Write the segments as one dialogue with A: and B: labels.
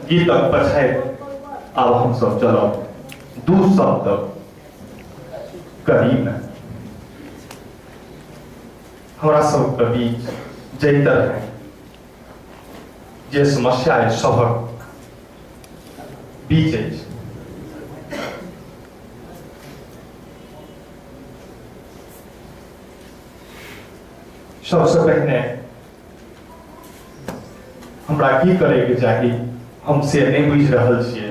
A: गीतक पछाइ अब हम सब चलो दू शब्द करी में हमरा सब के बीच जैतर है जे समस्या है सबक बीच है। सबसे पहले हमरा की करे के चाही हम से नहीं बुझ रहल छियै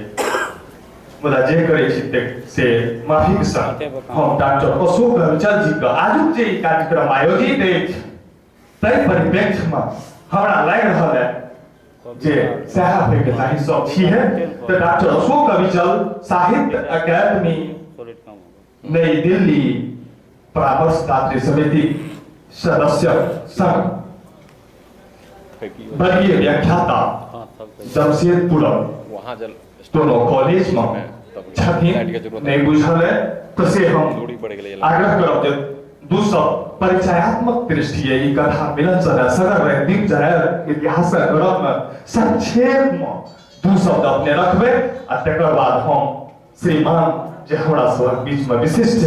A: मुदा जे करे छी से माफी के साथ हम डॉक्टर अशोक रविचंद जी का आजुक जे कार्यक्रम आयोजित अछि तै परिप्रेक्ष्य में हमरा लागि रहल है जे सहा होय के चाही सब छियै तो डॉक्टर अशोक रविचंद साहित्य अकादमी नई दिल्ली परामर्शदात्री समिति सदस्य संघ वर्गीय व्याख्याता जमशेदपुर दोनों कॉलेज में नहीं बुझल है तो से हम आग्रह करब जे दू सब परिचयात्मक दृष्टि है ई कथा मिलन सदा सगर रह दिन जाय इतिहास गौरव में संक्षेप में दू शब्द अपने रखबे आ तकर बाद हम श्रीमान जे हमरा सब बीच में विशिष्ट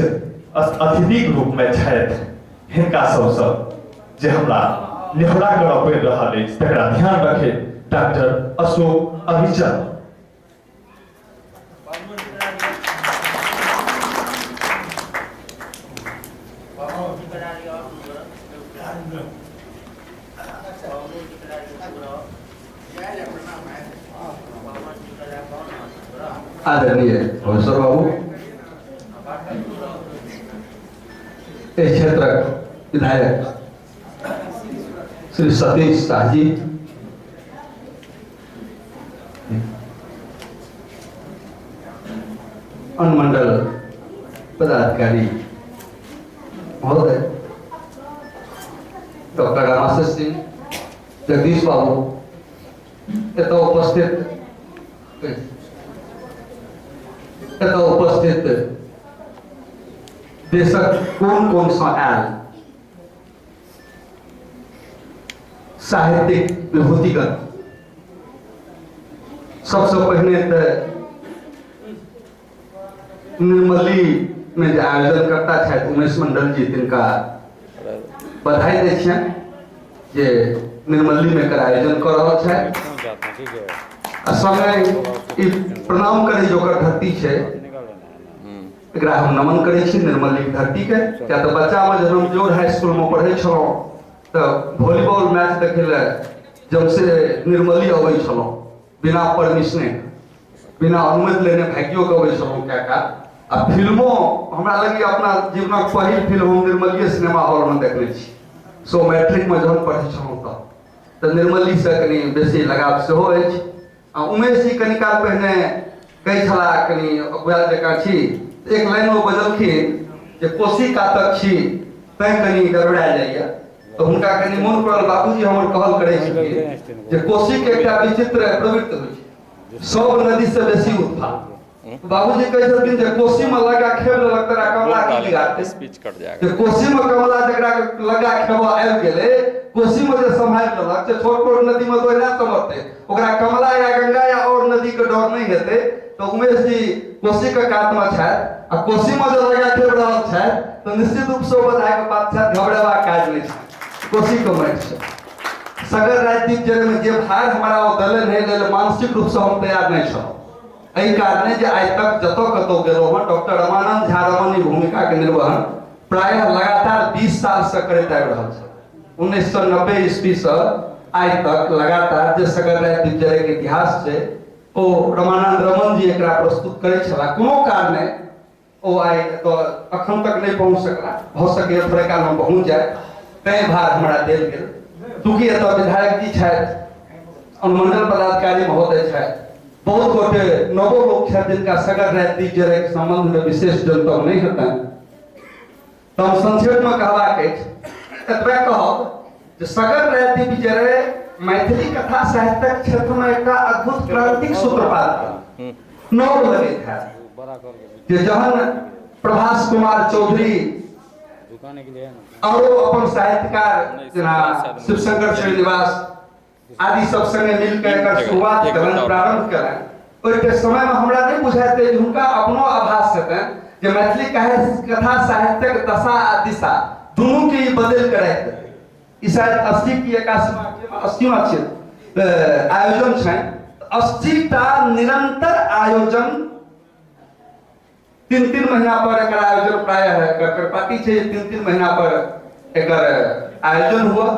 A: अतिथि के रूप में छथि हिनका सब जे हमरा निहोरा करब पड़ि रहल अछि तकरा ध्यान रखे डॉक्टर अशोक अभिचंद।
B: आदरणीय प्रोफेसर बाबू इस क्षेत्र विधायक श्री सतीश शाह जी, अनुमंडल पदाधिकारी महोदय डॉक्टर रामाशंकर सिंह, जगदीश बाबू उपस्थित देशक कोन कोन सा आयल साहित्यिक विभूतिगण सबसे पहले तो निर्मली में जो आयोजन करता है उमेश मंडल जी तिनका बधाई दे छियनि जे निर्मली में कर आयोजन कर रहा है समय प्रणाम करे जो धरती है एकरा हम नमन करे छी निर्मली धरती के क्या तो बच्चा में जब हम जोर हाई स्कूल में पढ़े छलौ तो वॉलीबॉल मैच देखे ले जब से निर्मली अबै छलौ बिना परमिशने बिना अनुमति लेने भाग्यो के अबै छलौ क्या का आ फिल्मों हमरा लगी अपना जीवनक पहिल फिल्म हम निर्मली सिनेमा हॉल में देखले छी सो मैट्रिक में जब पढ़े छलौ तो निर्मली से कनी बेसी लगाव सेहो अछि। उमेश जी कनी काल पहिने कही छला कनी अगुआल जकाँ छी एक लाइन में बजलखिन जे कोशी कातक छी तैं कनी गड़बड़ा जाइए तो हुनका कनी मोन पड़ल बाबूजी हमर कहल करे छथिन जे कोशी के एकटा विचित्र प्रवृत्ति होइ छै सब नदी से बेसी उत्थान बाबूजी कहे छथिन जे कोशी में लगा खेब लेलक तोरा कमला की बिगाड़ते स्पीच कट जाएगा जे कोशी में कमला जकरा लगा खेब आबि गेलै कोशी में जे संभाल लेलक जे छोट छोट नदी में तो ना समझते ओकरा कमला या गंगा या और नदी के डर नहीं हेतै तो उमेश जी कोशी के कात में छथि आ कोशी में जे लगा खेब रहल छथि तो निश्चित रूप से बधाई के बात छथि घबरेबाक काज नहीं छै कोशी के माटि छै सगर राजनीति जरे में जे भार हमारा ओ दले नहीं दले मानसिक रूप से हम तैयार नहीं छौ एहि कारणे जे आइ तक जतो कतो गेलो हन डॉक्टर रमानंद झा रमन भूमिका के निर्वहन प्रायः लगातार 20 साल से करैत आबि रहल छै 1990 ईस्वी से आइ तक लगातार जे सगर राजनीति जरे के इतिहास छै ओ रमानंद रमन जी एकरा प्रस्तुत करै छला कोनो कारणे ओ आइ तो अखन तक नहीं पहुंच सकला भ सके थोड़े काल में पहुंच जाए तै भार हमरा देल गेल चूंकि एतऽ विधायक जी छथि अनुमंडल पदाधिकारी महोदय छथि बहुत गोटे नवो लोग छथि जिनका सगर राजनीति जरे के संबंध में विशेष जनतब नहीं हेतनि तो हम संक्षेप में कहबाक अछि एतबे कहब जे सगर राजनीति जरे मैथिली कथा साहित्य क्षेत्र में एक अद्भुत क्रांतिक सूत्रपात नव लगैत है जे जहन प्रभास कुमार चौधरी और अपन साहित्यकार जना शिवशंकर श्रीनिवास आदि सब संगे मिलकर एकर शुरुआत करन प्रारंभ करन ओइ के समय में हमरा नहीं बुझाते जे हुनका अपनो आभास हेतन जे मैथिली कथा साहित्यक दशा आ दिशा दोनों के बदल कर रख देते ई शायद 80 की 81वां क्षेत्र आयोजन छै 80 टा निरंतर आयोजन 3-3 महीना पर एकर आयोजन प्राय है पार्टी छै 3-3 महीना पर एकर आयोजन हुआ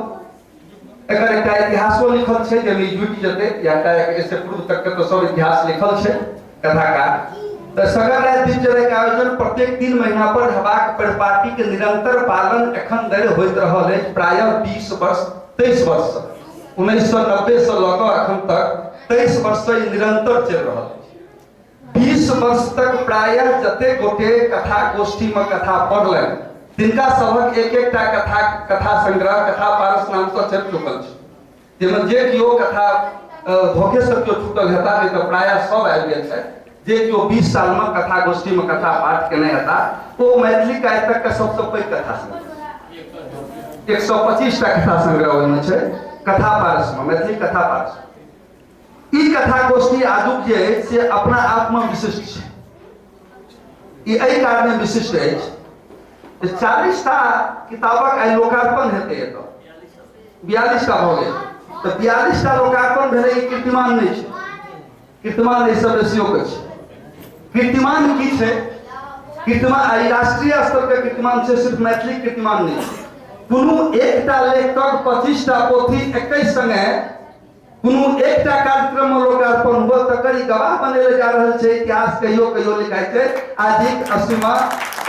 B: एकर एकटा इतिहासो लिखल छै जे जुटि जते या इससे पूर्व तक के तो सब इतिहास लिखल छै कथा का तो सगर रात दिनचर्या के आयोजन प्रत्येक 3 महीना पर हेबाक परिपाटी के निरंतर पालन एखन धरि होइत रहल अछि प्राय 20 वर्ष 23 वर्ष 1990 से लऽ कऽ एखन तक 23 वर्ष से निरंतर चलि रहल अछि 20 वर्ष तक प्राय जते गोटे कथा गोष्ठी में कथा पढ़लनि तिनका सबक एक-एकटा कथा संग्रह कथा पारस नाम से चलि चुकल छै जेमे जे कियो कथा धोखे से कियो छूटल हेता नहीं तो प्राय सब आबि गेल छै जे कियो 20 साल में कथा गोष्ठी में कथा पाठ केने हेता ओ मैथिली का तक का सबसे पैघ कथा संग्रह 125 टा कथा संग्रह ओहिमे छै कथा पारस में मैथिली कथा पारस ई कथा गोष्ठी आजुक जे अछि से अपना आप में विशिष्ट छै ई एहि कारणे विशिष्ट अछि 40 टा किताबक आई लोकार्पण हेतै एतऽ 42 टा भऽ गेल तऽ 42 टा लोकार्पण भेलै ई कीर्तिमान नहि छै कीर्तिमान एहि सब बेसियो के छै कीर्तिमान की छै कीर्तिमान आई राष्ट्रीय स्तर के कीर्तिमान छै सिर्फ मैथिली कीर्तिमान नहीं कोनो एकटा लेखक 25 टा पोथी एकै संगे कोनो एकटा कार्यक्रम में लोकार्पण हुआ तकर ई गवाह बनेले जा रहल छै इतिहास कहियो लिखाइ छै आजिक 80वां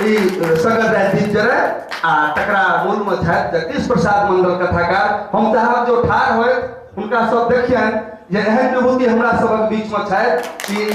B: ई सगर रात दिनचर्या आ तकरा मूल में छथि जगदीश प्रसाद मंडल कथाकार हम चाहब जो ठाढ़ होय हुनका सब देखियन जे एहन विभूति हमरा सबक बीच में छथि कि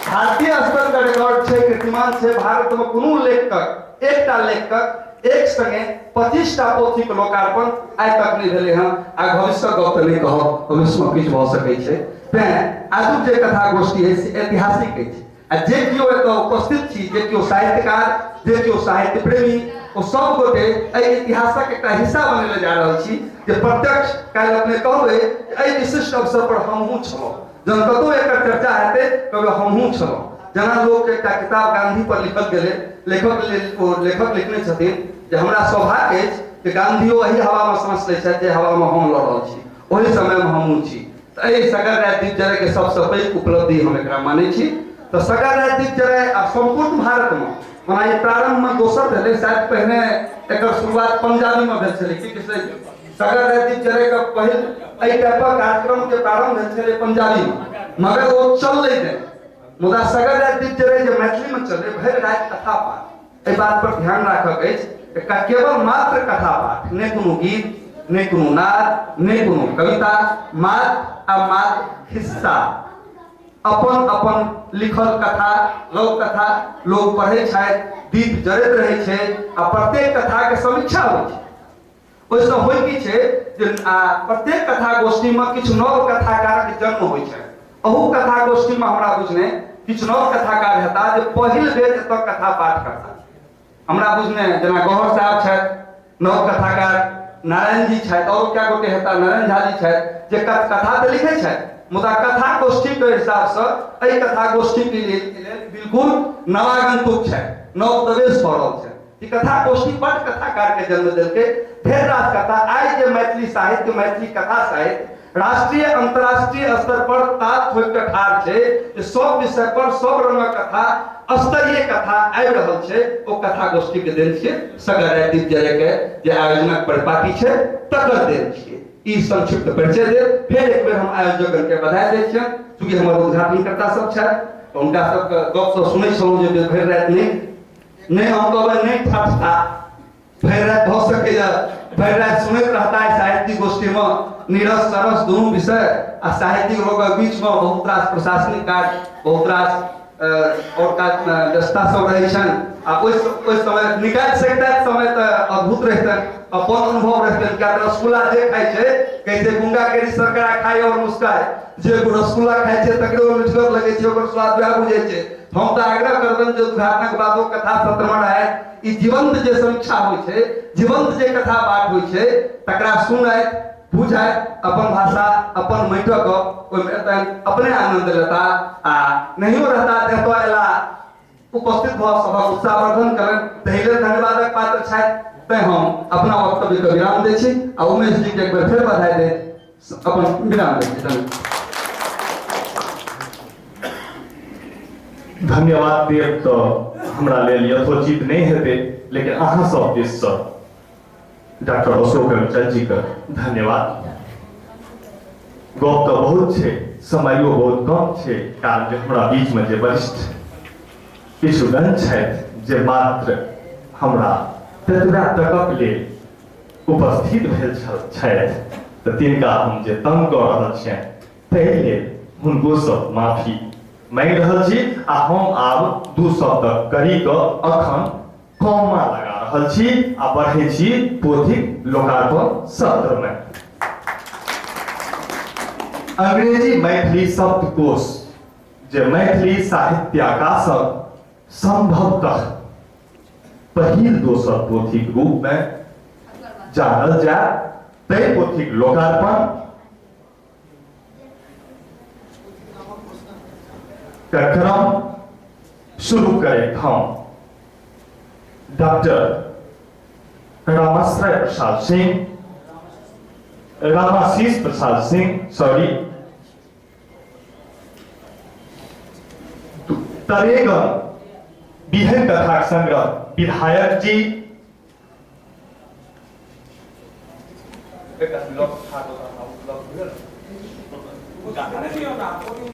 B: भारतीय स्तर का रिकॉर्ड छै कीर्तिमान छै भारत में कोनो लेखक एकटा लेखक एक संगे 25 टा पोथी के लोकार्पण आइ तक नहीं भेले हन आ भविष्य गप त नहीं कहब भविष्य में किछु भ सकै छै तें आजुक जे कथा गोष्ठी है से ऐतिहासिक अछि आ जे कियो एतऽ उपस्थित छी जे कियो साहित्यकार जे कियो साहित्य प्रेमी ओ सब गोटे एहि इतिहासक एकटा हिस्सा बनेले जा रहल छी जे प्रत्यक्ष काल्हि अपने कहबै एहि विशिष्ट अवसर पर हमहूँ छलहुँ जहन कतहु एकर चर्चा हेतै कहबै हमहूँ छलहुँ जना लोग एकटा किताब गांधी पर लिखल गेलै लेखक लिखने छथिन जे हमरा सौभाग्य अछि कि गांधीओ एही हवा में सांस लै छथि जे हवा में हम लऽ रहल छी ओहि समय में हमहूँ छी तऽ एहि सगर रात दिनचर्या के सबसँ पैघ उपलब्धि हम एकरा मानै छी तो सगर रात दिनचर्या आ संपूर्ण भारत में ओना ई प्रारंभ में दोसर भेलै शायद पहिने एकर शुरुआत पंजाबी में भेल छलै कि सगर रात दिनचर्या के पहिल एहि टाइपक कार्यक्रम के प्रारंभ भेल छलै पंजाबी में मगर ओ चललै नहि मुदा सगर रात दिनचर्या जे मैथिली में चलै भरि राति कथा पाठ एहि बात पर ध्यान राखक अछि केवल मात्र कथा पाठ नहीं कोनो गीत नहीं कोनो नाद नहीं कोनो कविता मात्र आ मात्र हिस्सा अपन अपन लिखल कथा लोक कथा लोग पढ़े छथि दीप जरैत रहे छै आ प्रत्येक कथा के समीक्षा होइ छै ओहिसँ होइ की छै जे प्रत्येक कथा गोष्ठी में किछु नव कथाकार के जन्म होइ छै अहू कथा गोष्ठी में हमरा बुझने किछु नव कथाकार हेता जे पहिल बेर एतऽ कथा पाठ करता हमरा बुझने जना गौहर साहब छथि नव कथाकार नारायण जी छथि और क्या गोटे हेता नारायण झा जी छथि जे कथा तऽ लिखै छथि मुदा कथा गोष्ठी के हिसाब से एहि कथा गोष्ठी के लिए बिल्कुल नवागंतुक छथि नव प्रवेश भऽ रहल छै ई कथा गोष्ठी बड़ कथाकार के जन्म देलकै ढेर रास कथा आइ जे मैथिली साहित्य मैथिली कथा साहित्य राष्ट्रीय अंतरराष्ट्रीय स्तर पर तात ठोक के ठाढ़ छै जे सब विषय पर सब रंगक कथा स्तरीय कथा आबि रहल छै ओ कथा गोष्ठी के देन छियै सगर रात दिनचर्या के जे आयोजनक परिपाटी छै तकर देन छियै ई संक्षिप्त परिचय दे फिर एक बेर हम आयोजकन के बधाई दै छियनि चूँकि हमर उद्घाटनकर्ता सब छथि हुनका सबके गप सब सुनै छलहुँ जे भरि राति नहीं हम कहबै नहीं ठठा भरि राति भऽ सकैए भरि राति सुनैत रहता है साहित्यिक गोष्ठी में नीरस सरस दुनू विषय आ साहित्यिक लोगक बीच में बहुत रास प्रशासनिक कार्य बहुत रास और व्यवस्था सब रहै छनि आ ओहि समय निकालि सकैत समय तऽ अद्भुत रहतनि अपन अनुभव रहतनि क्या रसगुल्ला जे खाइ छै कहै छै गुंगा केरी सरकरा खाय और मुस्काय जे रसगुल्ला खाइ छै तकरो मिठगर लगै छै ओकर स्वाद वएह बुझै छै हम तऽ आग्रह करबनि जे उद्घाटनक बादो कथा सत्र में रहथि ई जीवंत जे समीक्षा होइ छै जीवंत जे कथा पाठ होइ छै तकरा सुनैत बुझाए अपन भाषा अपन मैटक ओइमे अपने आनंद लेता आ नहीं रहता देतो एला उपस्थित भ सभा उत्साहवर्धन करें तहिले धन्यवादक पात्र छथि तै हम अपना वक्तव्य के विराम दै छी आ उमेश जी के एक बेर फेर बधाई दे अपन विराम दै छी।
A: धन्यवाद देव तो हमरा लेल यथोचित नहीं हेते, लेकिन अहाँ सब दिस से डॉक्टर अशोक रंजन जी का धन्यवाद। गप तो बहुत छे, समयो बहुत कम छे, कारण जे हमरा बीच में जे वरिष्ठ किशुगण छथि जे मात्र हमरा ततबा तकक लेल उपस्थित भेल छथि तऽ तिनका हम जे तंग कऽ रहल छियनि ताहि लेल हुनको सब माफी मांगि रहल छी आ हम आब 2 शब्द करी कऽ अखन कॉमा लगा रहल छी आ बढ़ै छी पोथीक लोकार्पण सत्र में। अंग्रेजी मैथिली शब्दकोश जे मैथिली साहित्याकाशक संभवतः पहिल दोसर पोथीक रूप में जानल जाय तै पोथीक लोकार्पण क्रम शुरू करे हम डॉक्टर रामाश्रय प्रसाद सिंह रामाशीष प्रसाद सिंह तरेगन बिहन कथा संग्रह विधायक जी